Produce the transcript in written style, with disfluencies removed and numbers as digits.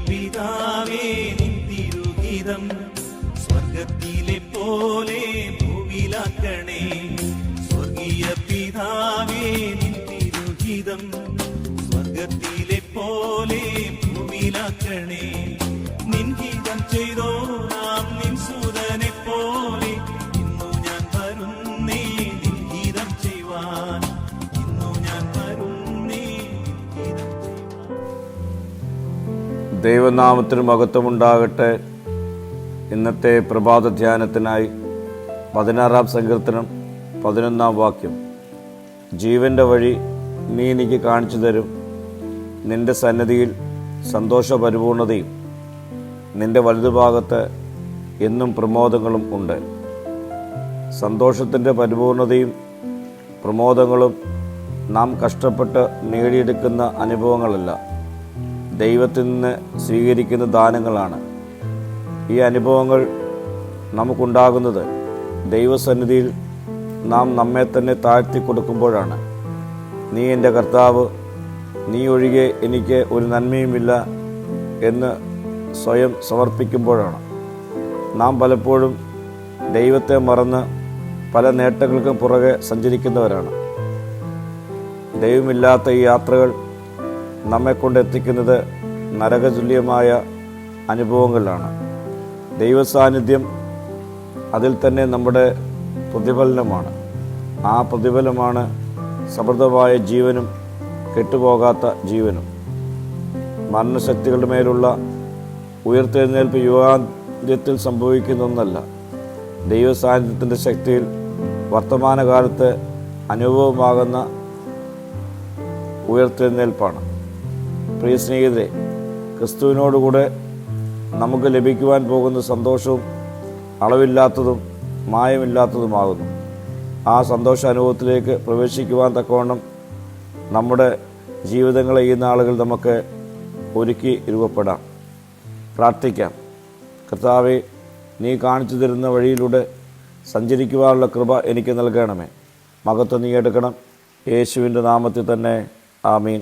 പിതാവേ നിൻ തിരുഹിതം സ്വർഗത്തിലെ പോലെ ഭൂവിലാക്കണേ. സ്വർഗീയ പിതാവേ നിൻ തിരുഹിതം സ്വർഗത്തിലെ പോലെ ഭൂവിലാക്കണേ. നിൻ ഹിതം ചെയ്തോ നാം നിൻ സുതനെ പോലെ ഇന്നു ഞാൻ വരുന്നേ നിൻ ഹിതം ചെയ്യുവാൻ. ഇന്നു ഞാൻ വരുന്നേ ഹിതം ചെയ്യുവാൻ. ദൈവനാമത്തിന് മഹത്വമുണ്ടാകട്ടെ. ഇന്നത്തെ പ്രഭാത ധ്യാനത്തിനായി 16-ാം സങ്കീർത്തനം 11-ാം വാക്യം. ജീവൻ്റെ വഴി നീ എനിക്ക് കാണിച്ചു തരും. നിന്റെ സന്നിധിയിൽ സന്തോഷപരിപൂർണതയും നിന്റെ വലതുഭാഗത്ത് എന്നും പ്രമോദങ്ങളും ഉണ്ട്. സന്തോഷത്തിൻ്റെ പരിപൂർണതയും പ്രമോദങ്ങളും നാം കഷ്ടപ്പെട്ട് നേടിയെടുക്കുന്ന അനുഭവങ്ങളല്ല, ദൈവത്തിൽ നിന്ന് സ്വീകരിക്കുന്ന ദാനങ്ങളാണ്. ഈ അനുഭവങ്ങൾ നമുക്കുണ്ടാകുന്നത് ദൈവസന്നിധിയിൽ നാം നമ്മെ തന്നെ താഴ്ത്തി കൊടുക്കുമ്പോഴാണ്. നീ എൻ്റെ കർത്താവ്, നീ ഒഴികെ എനിക്ക് ഒരു നന്മയുമില്ല എന്ന് സ്വയം സമർപ്പിക്കുമ്പോഴാണ്. നാം പലപ്പോഴും ദൈവത്തെ മറന്ന് പല നേട്ടങ്ങൾക്കും പുറകെ സഞ്ചരിക്കുന്നവരാണ്. ദൈവമില്ലാത്ത ഈ യാത്രകൾ നമ്മെക്കൊണ്ട് എത്തിക്കുന്നത് നരകതുല്യമായ അനുഭവങ്ങളിലാണ്. ദൈവസാന്നിധ്യം അതിൽ തന്നെ നമ്മുടെ പ്രതിഫലനമാണ്. ആ പ്രതിഫലമാണ് സമൃദ്ധമായ ജീവനും കെട്ടുപോകാത്ത ജീവനും. മരണശക്തികളുടെ മേലുള്ള ഉയർത്തെഴുന്നേൽപ്പ് യുഗാന്ത്യത്തിൽ സംഭവിക്കുന്ന ഒന്നല്ല, ദൈവസാന്നിധ്യത്തിൻ്റെ ശക്തിയിൽ വർത്തമാനകാലത്ത് അനുഭവമാകുന്ന ഉയർത്തെഴുന്നേൽപ്പാണ്. പ്രിയ സ്നേഹിതരെ, ക്രിസ്തുവിനോടുകൂടെ നമുക്ക് ലഭിക്കുവാൻ പോകുന്ന സന്തോഷവും അളവില്ലാത്തതും മായമില്ലാത്തതുമാകുന്നു. ആ സന്തോഷ അനുഭവത്തിലേക്ക് പ്രവേശിക്കുവാൻ തക്കവണ്ണം നമ്മുടെ ജീവിതങ്ങളെ ഈ നാളുകൾ നമുക്ക് ഒരുക്കി രൂപപ്പെടാം. പ്രാർത്ഥിക്കാം. കർത്താവേ, നീ കാണിച്ചു തരുന്ന വഴിയിലൂടെ സഞ്ചരിക്കുവാനുള്ള കൃപ എനിക്ക് നൽകണമേ. മഹത്വം നീ എടുക്കണം. യേശുവിൻ്റെ നാമത്തിൽ തന്നെ. ആമീൻ.